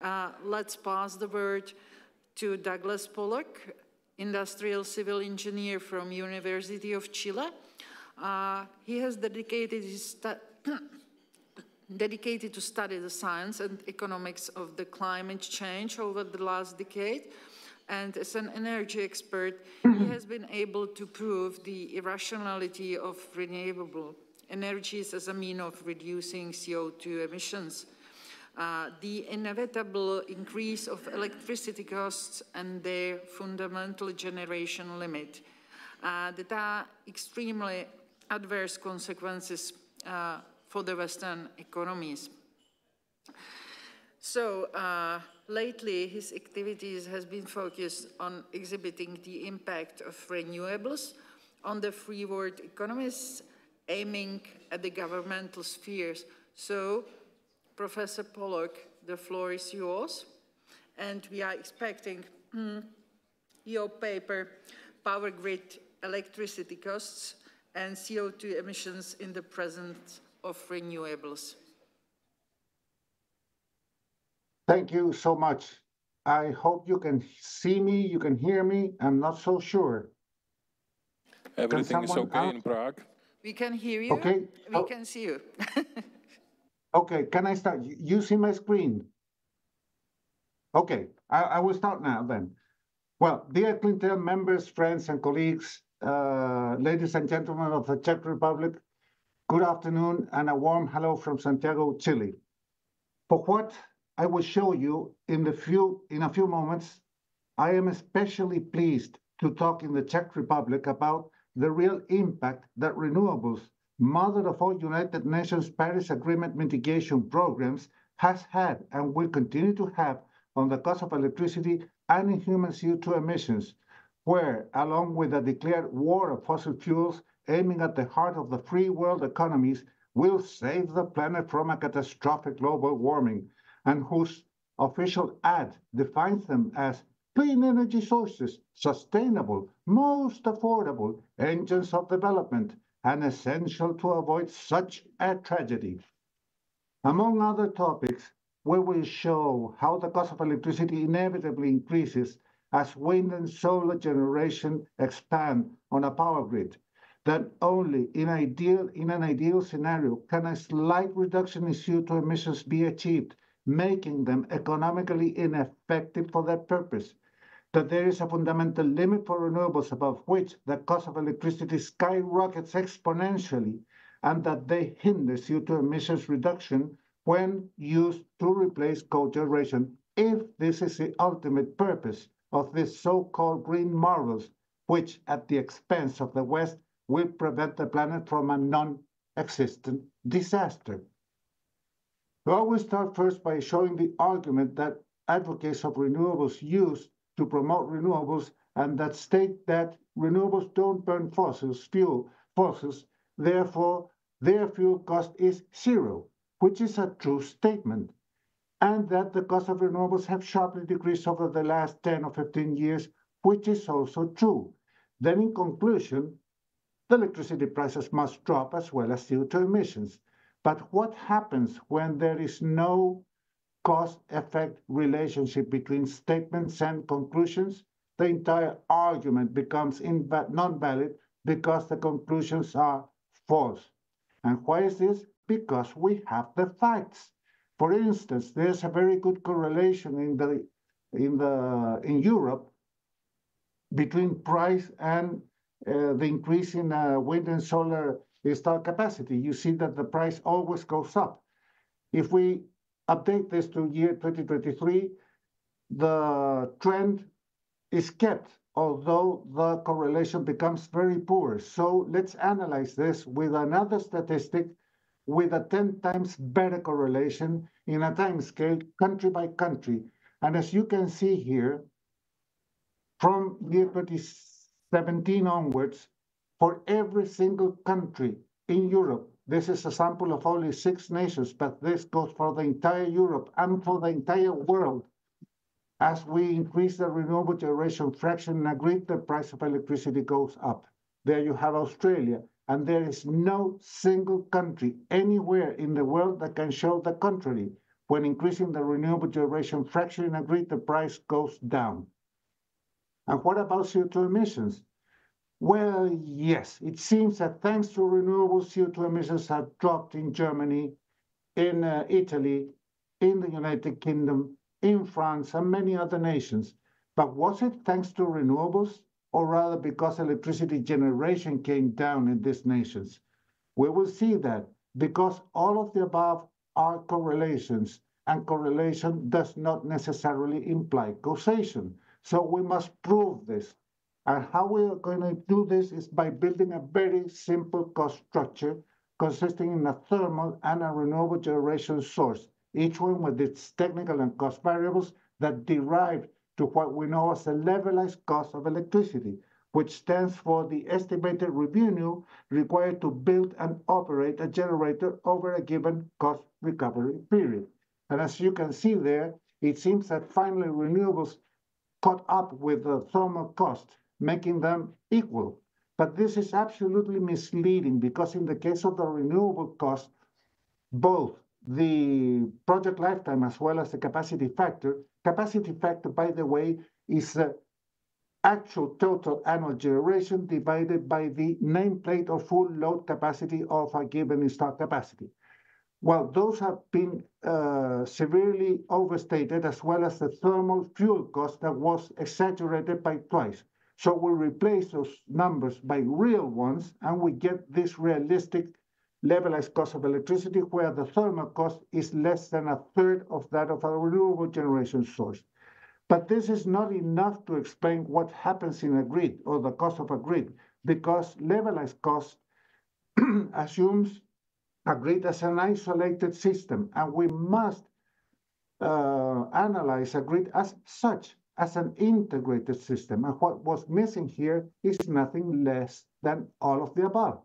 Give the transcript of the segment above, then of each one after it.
Let's pass the word to Douglas Pollock, industrial civil engineer from University of Chile. He has dedicated to study the science and economics of the climate change over the last decade. And as an energy expert, he has been able to prove the irrationality of renewable energies as a means of reducing CO2 emissions. The inevitable increase of electricity costs and their fundamental generation limit that are extremely adverse consequences for the Western economies. So lately his activities has been focused on exhibiting the impact of renewables on the free world economies, aiming at the governmental spheres. So Professor Pollock, the floor is yours, and we are expecting your paper, Power Grid Electricity Costs and CO2 Emissions in the Presence of Renewables. Thank you so much. I hope you can see me, you can hear me. I'm not so sure. Everything is okay in Prague. We can hear you. Okay. We can see you. Okay, can I start? You see my screen? Okay, I will start now then. Well, dear Clinton members, friends, and colleagues, ladies and gentlemen of the Czech Republic, good afternoon and a warm hello from Santiago, Chile. For what I will show you in a few moments, I am especially pleased to talk in the Czech Republic about the real impact that renewables, mother of all United Nations Paris Agreement mitigation programs, has had and will continue to have on the cost of electricity and in human CO2 emissions, where, along with the declared war of fossil fuels aiming at the heart of the free world economies, will save the planet from a catastrophic global warming, and whose official ad defines them as clean energy sources, sustainable, most affordable engines of development, and essential to avoid such a tragedy. Among other topics, we will show how the cost of electricity inevitably increases as wind and solar generation expand on a power grid, that only in an ideal scenario can a slight reduction in CO2 emissions be achieved, making them economically ineffective for that purpose, that there is a fundamental limit for renewables above which the cost of electricity skyrockets exponentially, and that they hinder CO2 emissions reduction when used to replace coal generation, if this is the ultimate purpose of these so-called green marvels, which at the expense of the West will prevent the planet from a non-existent disaster. So I will start first by showing the argument that advocates of renewables use to promote renewables, and that state that renewables don't burn fossils, therefore their fuel cost is zero, which is a true statement, and that the cost of renewables have sharply decreased over the last 10 or 15 years, which is also true. Then in conclusion, the electricity prices must drop as well as CO2 emissions. But what happens when there is no cause-effect relationship between statements and conclusions? The entire argument becomes non-valid because the conclusions are false. And why is this? Because we have the facts. For instance, there's a very good correlation in Europe between price and the increase in wind and solar installed capacity. You see that the price always goes up. If we update this to year 2023, the trend is kept, although the correlation becomes very poor. So let's analyze this with another statistic with a 10 times better correlation in a time scale, country by country. And as you can see here, from year 2017 onwards, for every single country in Europe, this is a sample of only 6 nations, but this goes for the entire Europe and for the entire world. As we increase the renewable generation fraction in a grid, the price of electricity goes up. There you have Australia, and there is no single country anywhere in the world that can show the contrary. when increasing the renewable generation fraction in a grid, the price goes down. And what about CO2 emissions? Well, yes, it seems that thanks to renewables, CO2 emissions have dropped in Germany, in Italy, in the United Kingdom, in France, and many other nations. But was it thanks to renewables, or rather because electricity generation came down in these nations? We will see that because all of the above are correlations, and correlation does not necessarily imply causation. So we must prove this. And how we are going to do this is by building a very simple cost structure consisting in a thermal and a renewable generation source, each one with its technical and cost variables that derive to what we know as the levelized cost of electricity, which stands for the estimated revenue required to build and operate a generator over a given cost recovery period. And as you can see there, it seems that finally renewables caught up with the thermal cost, making them equal. But this is absolutely misleading because in the case of the renewable cost, both the project lifetime as well as the capacity factor, by the way, is the actual total annual generation divided by the nameplate or full load capacity of a given installed capacity. Well, those have been severely overstated, as well as the thermal fuel cost that was exaggerated by twice. So we replace those numbers by real ones, and we get this realistic levelized cost of electricity, where the thermal cost is less than a third of that of a renewable generation source. But this is not enough to explain what happens in a grid or the cost of a grid, because levelized cost assumes a grid as an isolated system, and we must analyze a grid as such, as an integrated system. And what was missing here is nothing less than all of the above.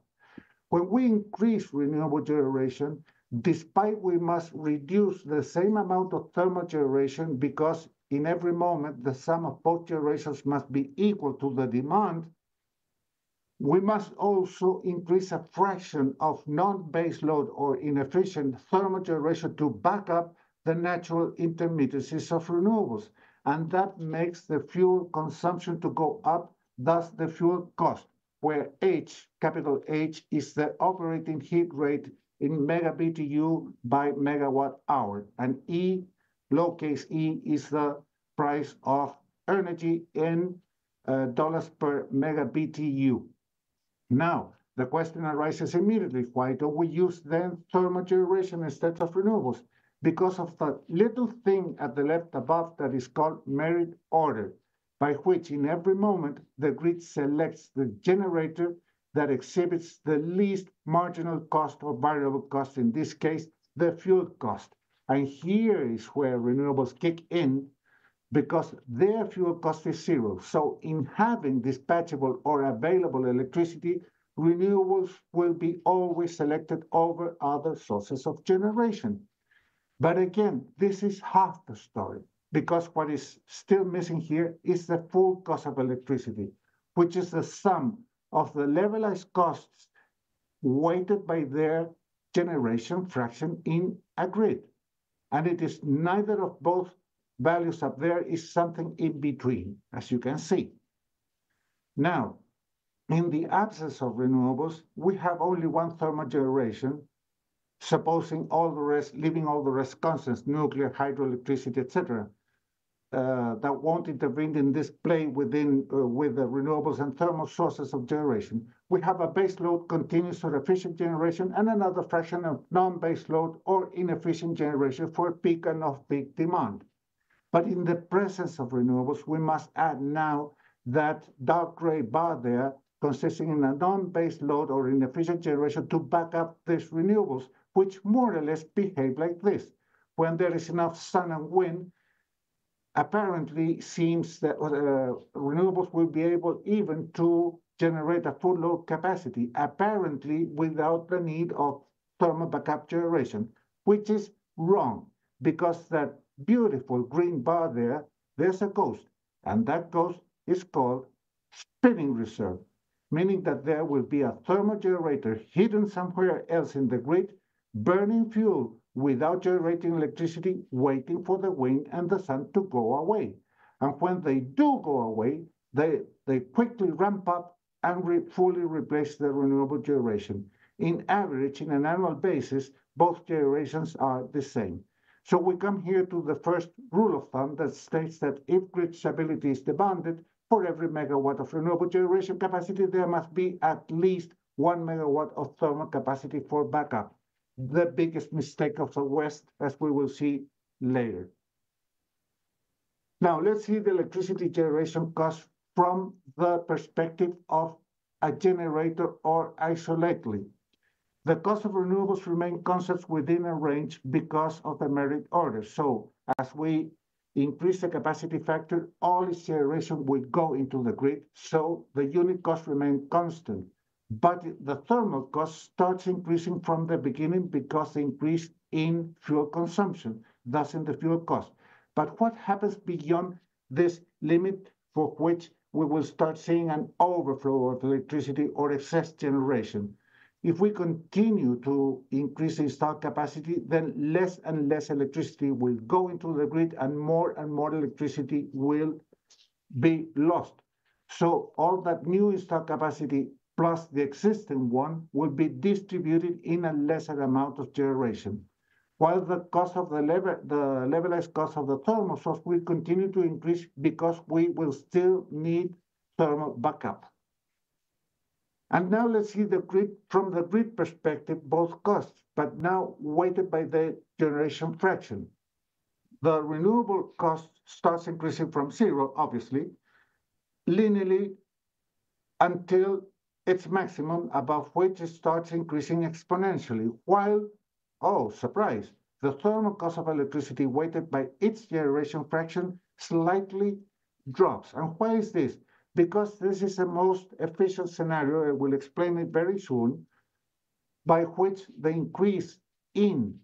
When we increase renewable generation, despite we must reduce the same amount of thermal generation, because in every moment the sum of both generations must be equal to the demand, we must also increase a fraction of non-base load or inefficient thermal generation to back up the natural intermittencies of renewables. And that makes the fuel consumption to go up, thus the fuel cost, where H, capital H, is the operating heat rate in megabtu by megawatt hour, and E, lowercase e, is the price of energy in dollars per megabtu. Now, the question arises immediately, why don't we use then thermal generation instead of renewables? Because of the little thing at the left above that is called merit order, by which in every moment the grid selects the generator that exhibits the least marginal cost or variable cost, in this case, the fuel cost. And here is where renewables kick in, because their fuel cost is zero. So in having dispatchable or available electricity, renewables will be always selected over other sources of generation. But again, this is half the story, because what is still missing here is the full cost of electricity, which is the sum of the levelized costs weighted by their generation fraction in a grid. And it is neither of both values up there, is something in between, as you can see. Now, in the absence of renewables, we have only one thermal generation, supposing all the rest, leaving all the rest constants, nuclear, hydroelectricity, etc., that won't intervene in this play with the renewables and thermal sources of generation. We have a base load continuous or efficient generation and another fraction of non-base load or inefficient generation for peak and off-peak demand. But in the presence of renewables, we must add now that dark gray bar there, consisting in a non-base load or inefficient generation to back up these renewables, which more or less behave like this. When there is enough sun and wind, apparently seems that renewables will be able even to generate a full load capacity, apparently without the need of thermal backup generation, which is wrong, because that beautiful green bar there, there's a ghost, and that ghost is called spinning reserve, meaning that there will be a thermal generator hidden somewhere else in the grid, burning fuel without generating electricity, waiting for the wind and the sun to go away. And when they do go away, they quickly ramp up and fully replace the renewable generation. In average, in an annual basis, both generations are the same. So we come here to the first rule of thumb that states that if grid stability is demanded, for every megawatt of renewable generation capacity, there must be at least 1 megawatt of thermal capacity for backup. The biggest mistake of the West, as we will see later. Now, let's see the electricity generation cost from the perspective of a generator or isolatedly. The cost of renewables remain constant within a range because of the merit order. So as we increase the capacity factor, all its generation will go into the grid, so the unit cost remains constant. But the thermal cost starts increasing from the beginning because the increase in fuel consumption, thus in the fuel cost. But what happens beyond this limit for which we will start seeing an overflow of electricity or excess generation? If we continue to increase the installed capacity, then less and less electricity will go into the grid and more electricity will be lost. So all that new installed capacity plus the existing one will be distributed in a lesser amount of generation, while the cost of the levelized cost of the thermal source will continue to increase because we will still need thermal backup. And now let's see the grid from the grid perspective, both costs, but now weighted by the generation fraction. The renewable cost starts increasing from zero, obviously, linearly until its maximum, above which it starts increasing exponentially, while, oh, surprise, the thermal cost of electricity weighted by its generation fraction slightly drops. And why is this? Because this is the most efficient scenario, I will explain it very soon, by which the increase in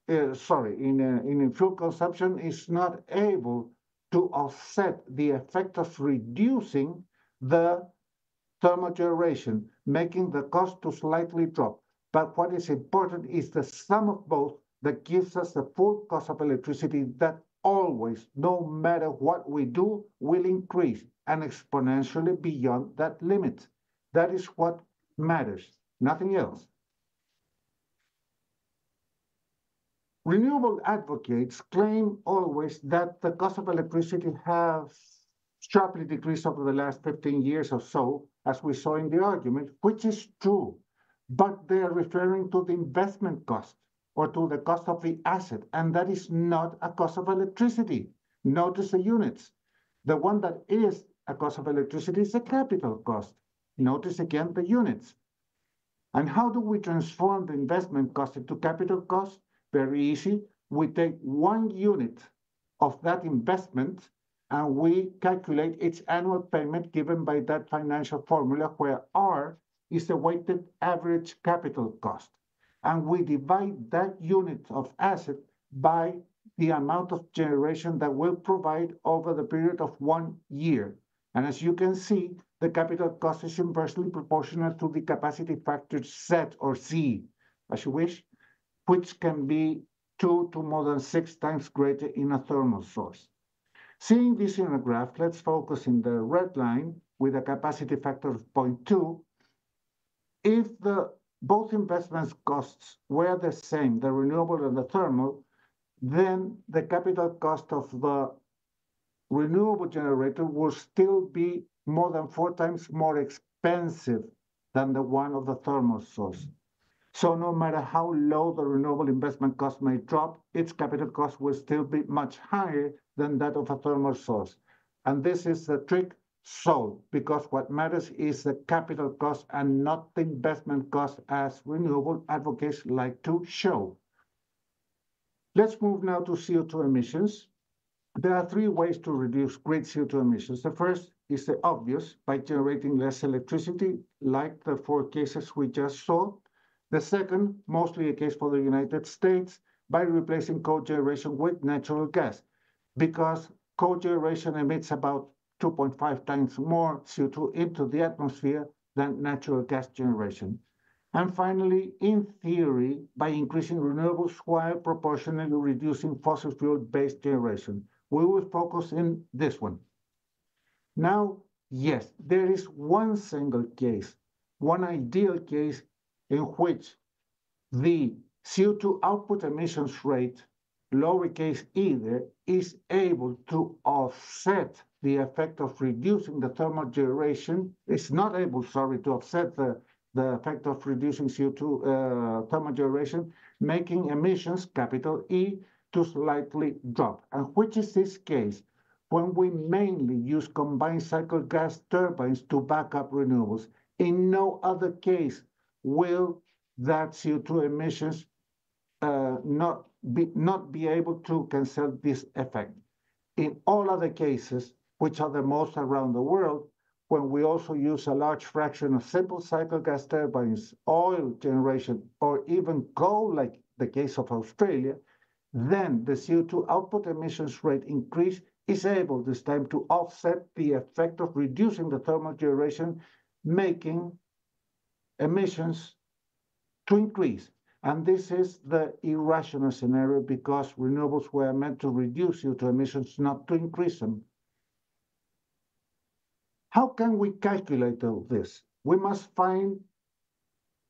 in fuel consumption is not able to offset the effect of reducing the thermal generation, making the cost to slightly drop. But what is important is the sum of both that gives us the full cost of electricity that always, no matter what we do, will increase and exponentially beyond that limit. That is what matters, nothing else. Renewable advocates claim always that the cost of electricity has sharply decreased over the last 15 years or so, as we saw in the argument, which is true, but they are referring to the investment cost or to the cost of the asset, and that is not a cost of electricity. Notice the units. The one that is a cost of electricity is the capital cost. Notice again the units. And how do we transform the investment cost into capital cost? Very easy. We take 1 unit of that investment and we calculate its annual payment given by that financial formula where R is the weighted average capital cost. And we divide that unit of asset by the amount of generation that will provide over the period of 1 year. And as you can see, the capital cost is inversely proportional to the capacity factor Z or Z, as you wish, which can be 2 to more than 6 times greater in a thermal source. Seeing this in a graph, let's focus in the red line with a capacity factor of 0.2. If both investment costs were the same, the renewable and the thermal, then the capital cost of the renewable generator will still be more than 4 times more expensive than the one of the thermal source. So no matter how low the renewable investment cost may drop, its capital cost will still be much higher than that of a thermal source. And this is the trick solved, because what matters is the capital cost and not the investment cost, as renewable advocates like to show. Let's move now to CO2 emissions. There are 3 ways to reduce grid CO2 emissions. The first is the obvious, by generating less electricity, like the 4 cases we just saw. The second, mostly a case for the United States, by replacing coal generation with natural gas, because coal generation emits about 2.5 times more CO2 into the atmosphere than natural gas generation. And finally, in theory, by increasing renewables while proportionally reducing fossil fuel-based generation. We will focus in this one. Now, yes, there is one single case, one ideal case in which the CO2 output emissions rate, lowercase e there, is able to offset the effect of reducing the thermal generation. It's not able, sorry, to offset the effect of reducing CO2 thermal generation, making emissions, capital E, to slightly drop. And which is this case? When we mainly use combined cycle gas turbines to back up renewables. In no other case will that CO2 emissions not be able to cancel this effect. In all other cases, which are the most around the world, when we also use a large fraction of simple cycle gas turbines, oil generation, or even coal, like the case of Australia, then the CO2 output emissions rate increase is able this time to offset the effect of reducing the thermal generation, making emissions to increase. And this is the irrational scenario because renewables were meant to reduce CO2 emissions, not to increase them. How can we calculate all this? We must find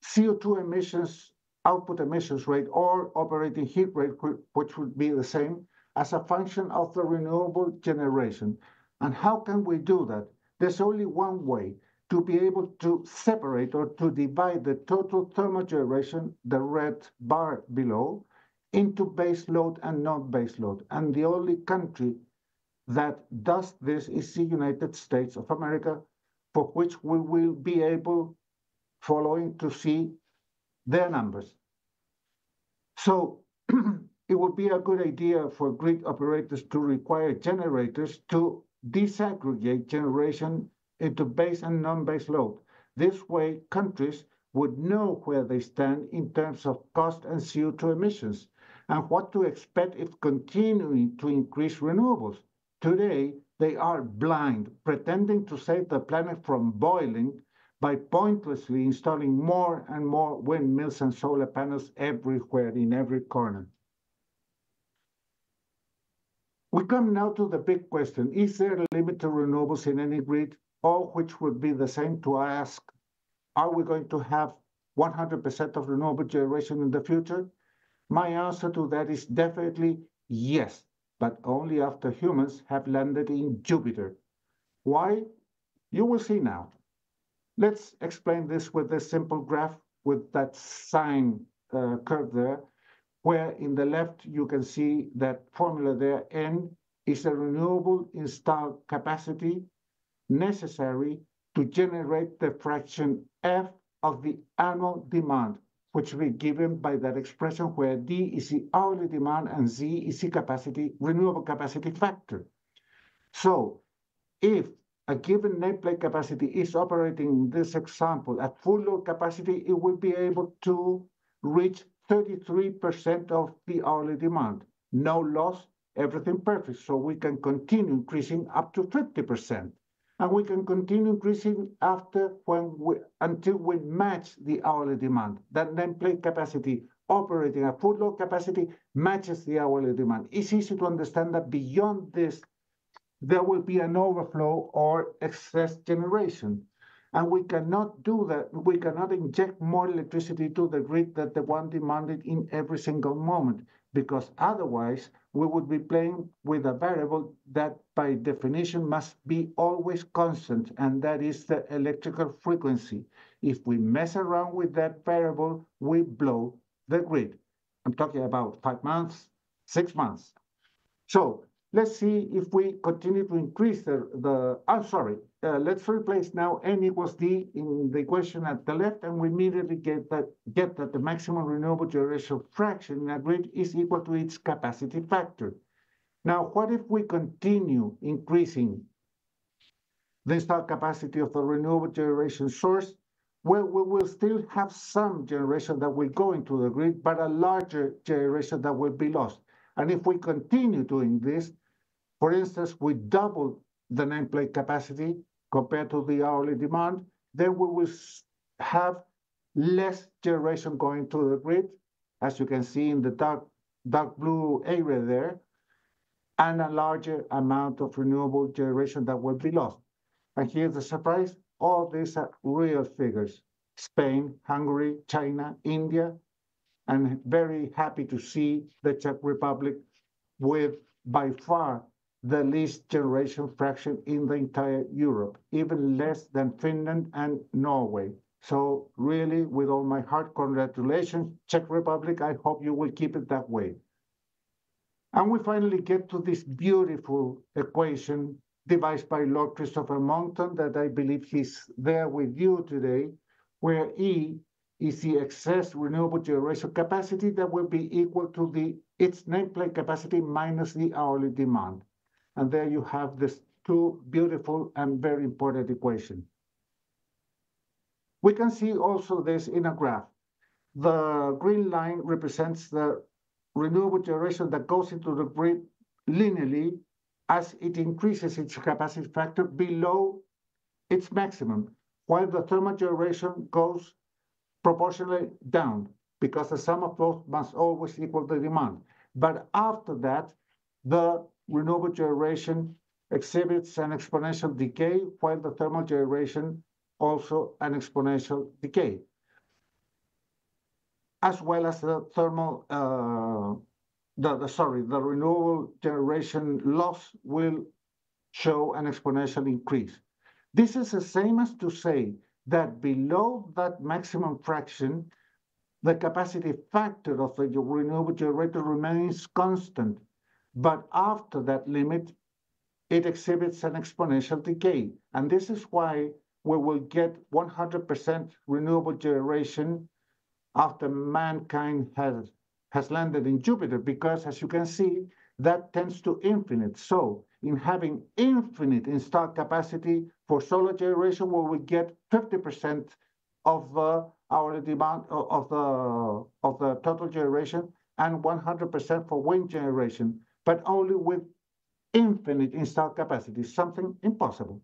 CO2 emissions, output emissions rate, or operating heat rate, which would be the same, as a function of the renewable generation. And how can we do that? There's only one way to be able to separate or to divide the total thermal generation, the red bar below, into base load and non-base load. And the only country that does this is the United States of America, for which we will be able, following, to see their numbers. So it would be a good idea for grid operators to require generators to disaggregate generation into base and non-base load. This way, countries would know where they stand in terms of cost and CO2 emissions, and what to expect if continuing to increase renewables. Today, they are blind, pretending to save the planet from boiling by pointlessly installing more and more windmills and solar panels everywhere in every corner. We come now to the big question. Is there a limit to renewables in any grid? Or which would be the same to ask, are we going to have 100% of renewable generation in the future? My answer to that is definitely yes, but only after humans have landed in Jupiter. Why? You will see now. Let's explain this with this simple graph with that sine curve there, where in the left you can see that formula there, N is the renewable installed capacity necessary to generate the fraction F of the annual demand, which will be given by that expression where D is the hourly demand and Z is the capacity, renewable capacity factor. So if a given nameplate capacity is operating in this example at full load capacity, it will be able to reach 33% of the hourly demand. No loss, everything perfect. So we can continue increasing up to 50%. And we can continue increasing until we match the hourly demand. That nameplate capacity operating at full load capacity matches the hourly demand. It's easy to understand that beyond this, there will be an overflow or excess generation. And we cannot do that. We cannot inject more electricity to the grid than the one demanded in every single moment, because otherwise we would be playing with a variable that by definition must be always constant, and that is the electrical frequency. If we mess around with that variable, we blow the grid. I'm talking about 5 months, 6 months. So let's see if we continue to increase let's replace now N equals D in the equation at the left, and we immediately get that the maximum renewable generation fraction in a grid is equal to its capacity factor. Now, what if we continue increasing the installed capacity of the renewable generation source? Well, we will still have some generation that will go into the grid, but a larger generation that will be lost. And if we continue doing this, for instance, we double the nameplate capacity compared to the hourly demand, then we will have less generation going to the grid, as you can see in the dark blue area there, and a larger amount of renewable generation that will be lost. And here's the surprise, all these are real figures. Spain, Hungary, China, India, and very happy to see the Czech Republic with by far the least generation fraction in the entire Europe, even less than Finland and Norway. So really, with all my heart, congratulations, Czech Republic. I hope you will keep it that way. And we finally get to this beautiful equation devised by Lord Christopher Monckton that I believe he's there with you today, where E is the excess renewable generation capacity that will be equal to its nameplate capacity minus the hourly demand. And there you have this two beautiful and very important equation. We can see also this in a graph. The green line represents the renewable generation that goes into the grid linearly as it increases its capacity factor below its maximum, while the thermal generation goes proportionally down, because the sum of both must always equal the demand. But after that, the renewable generation exhibits an exponential decay, while the thermal generation also an exponential decay, as well as the thermal, the renewable generation loss will show an exponential increase. This is the same as to say that below that maximum fraction, the capacity factor of the renewable generator remains constant, but after that limit, it exhibits an exponential decay. And this is why we will get 100% renewable generation after mankind has landed in Jupiter, because as you can see, that tends to infinite. So in having infinite installed capacity for solar generation, we will get 50% of our demand of the total generation and 100% for wind generation, but only with infinite installed capacity, something impossible.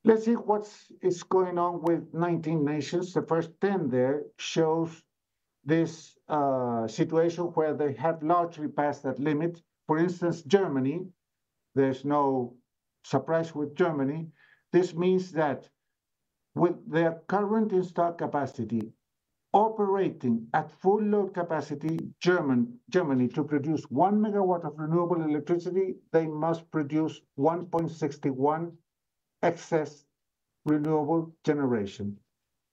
Let's see what is going on with 19 nations. The first 10 there shows this situation where they have largely passed that limit. For instance, Germany, there's no surprise with Germany. This means that with their current installed capacity, operating at full load capacity, Germany to produce 1 megawatt of renewable electricity, they must produce 1.61 excess renewable generation.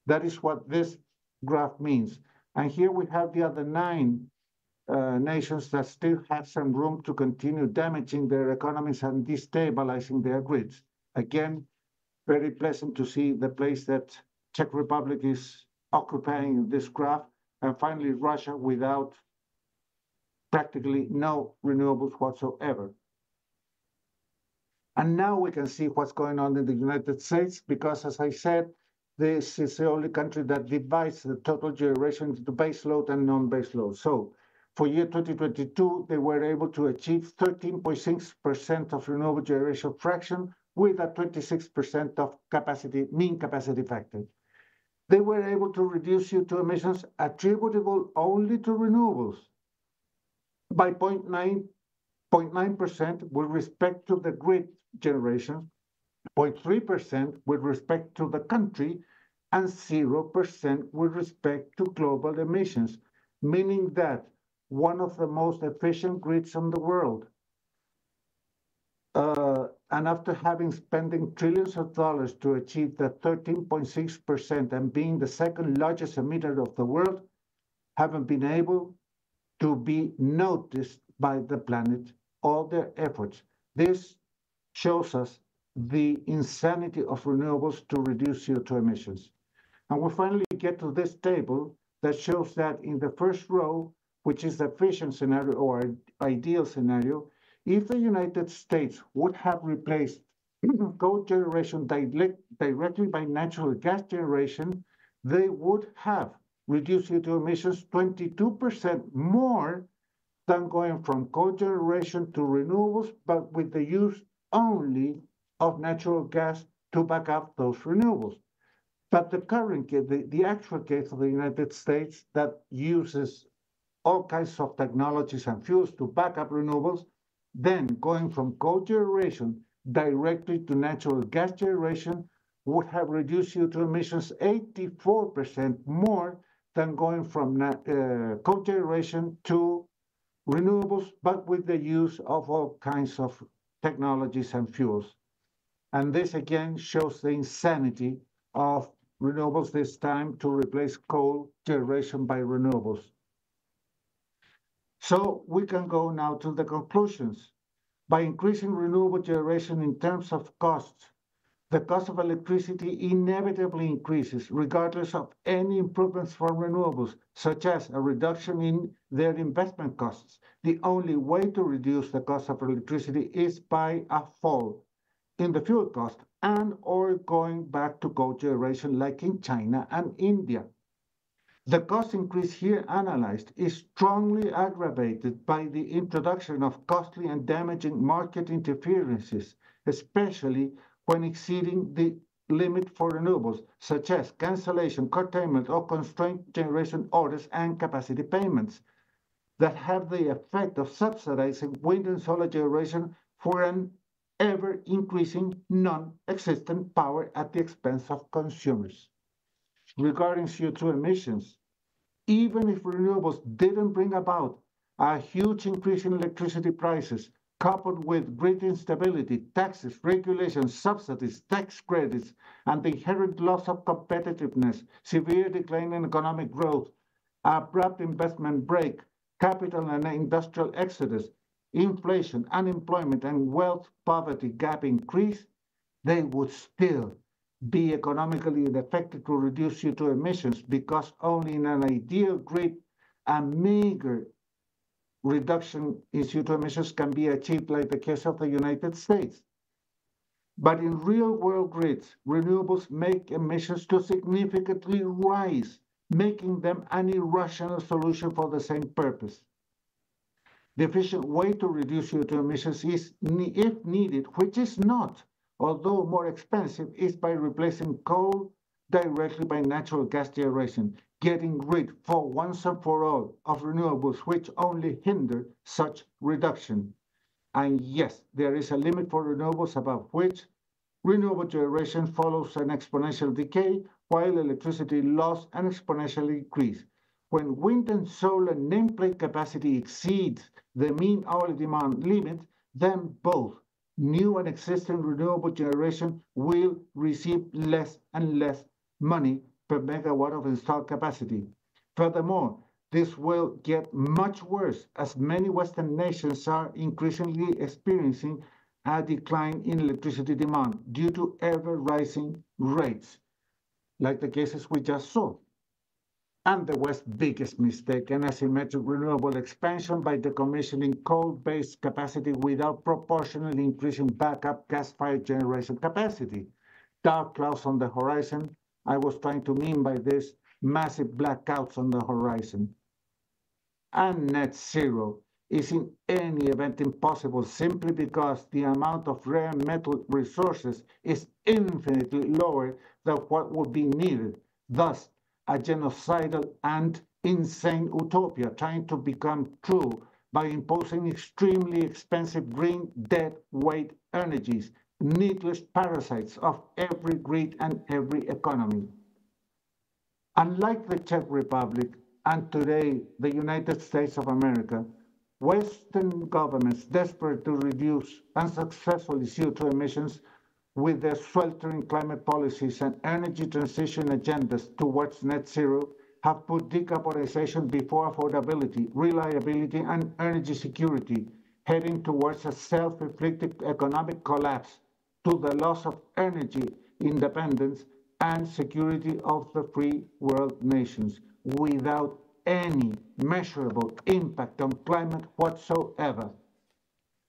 That is what this graph means. And here we have the other 9 nations that still have some room to continue damaging their economies and destabilizing their grids. Again, very pleasant to see the place that Czech Republic is occupying in this graph, and finally Russia without practically no renewables whatsoever. And now we can see what's going on in the United States, because as I said, this is the only country that divides the total generation into base load and non-base load. So for year 2022, they were able to achieve 13.6% of renewable generation fraction with a 26% of capacity, mean capacity factor. They were able to reduce CO2 emissions attributable only to renewables by 0.9% with respect to the grid generation, 0.3% with respect to the country, and 0% with respect to global emissions, meaning that one of the most efficient grids in the world. And after having spending trillions of dollars to achieve the 13.6% and being the second largest emitter of the world, haven't been able to be noticed by the planet, all their efforts. This shows us the insanity of renewables to reduce CO2 emissions. And we finally get to this table that shows that in the first row, which is the efficient scenario or ideal scenario, if the United States would have replaced coal generation directly by natural gas generation, they would have reduced CO2 emissions 22% more than going from coal generation to renewables, but with the use only of natural gas to back up those renewables. But the current case, the actual case of the United States that uses all kinds of technologies and fuels to back up renewables, then going from coal generation directly to natural gas generation would have reduced CO2 emissions 84% more than going from coal generation to renewables, but with the use of all kinds of technologies and fuels. And this again shows the insanity of renewables this time to replace coal generation by renewables. So we can go now to the conclusions. By increasing renewable generation in terms of costs, the cost of electricity inevitably increases regardless of any improvements from renewables, such as a reduction in their investment costs. The only way to reduce the cost of electricity is by a fall in the fuel cost and or going back to coal generation like in China and India. The cost increase here analyzed is strongly aggravated by the introduction of costly and damaging market interferences, especially when exceeding the limit for renewables, such as cancellation, curtailment, or constrained generation orders and capacity payments that have the effect of subsidizing wind and solar generation for an ever-increasing non-existent power at the expense of consumers. Regarding CO2 emissions, even if renewables didn't bring about a huge increase in electricity prices, coupled with grid instability, taxes, regulations, subsidies, tax credits, and the inherent loss of competitiveness, severe decline in economic growth, abrupt investment break, capital and industrial exodus, inflation, unemployment, and wealth poverty gap increase, they would still be economically ineffective to reduce CO2 emissions because only in an ideal grid, a meager reduction in CO2 emissions can be achieved like the case of the United States. But in real-world grids, renewables make emissions to significantly rise, making them an irrational solution for the same purpose. The efficient way to reduce CO2 emissions is, if needed, which is not, although more expensive, is by replacing coal directly by natural gas generation, getting rid for once and for all of renewables which only hinder such reduction. And yes, there is a limit for renewables above which renewable generation follows an exponential decay, while electricity loss an exponential increase. When wind and solar nameplate capacity exceeds the mean hourly demand limit, then both new and existing renewable generation will receive less and less money per megawatt of installed capacity. Furthermore, this will get much worse as many Western nations are increasingly experiencing a decline in electricity demand due to ever-rising rates, like the cases we just saw. And the West's biggest mistake, an asymmetric renewable expansion by decommissioning coal-based capacity without proportionally increasing backup gas-fired generation capacity. Dark clouds on the horizon. I was trying to mean by this massive blackouts on the horizon. And net zero is in any event impossible simply because the amount of rare metal resources is infinitely lower than what would be needed. Thus, a genocidal and insane utopia trying to become true by imposing extremely expensive green dead weight energies, needless parasites of every grid and every economy. Unlike the Czech Republic and today the United States of America, Western governments desperate to reduce unsuccessfully CO2 emissions with their sweltering climate policies and energy transition agendas towards net zero have put decarbonization before affordability, reliability, and energy security, heading towards a self-inflicted economic collapse to the loss of energy independence and security of the free world nations without any measurable impact on climate whatsoever.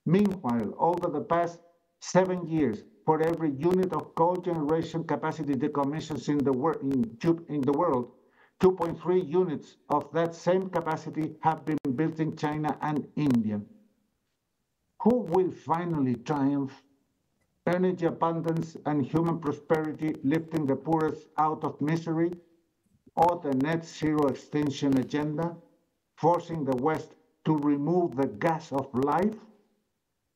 Meanwhile, over the past 7 years, for every unit of coal generation capacity decommissions in the world, 2.3 units of that same capacity have been built in China and India. Who will finally triumph? energy abundance and human prosperity, lifting the poorest out of misery, or the net zero extinction agenda, forcing the West to remove the gas of life,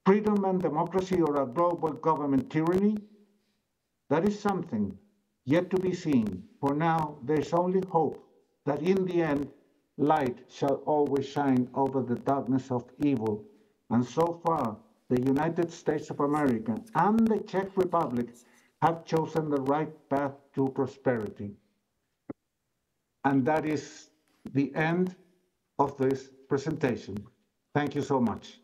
freedom and democracy, or a global government tyranny? That is something yet to be seen. For now, there's only hope that in the end, light shall always shine over the darkness of evil. And so far, the United States of America and the Czech Republic have chosen the right path to prosperity. And that is the end of this presentation. Thank you so much.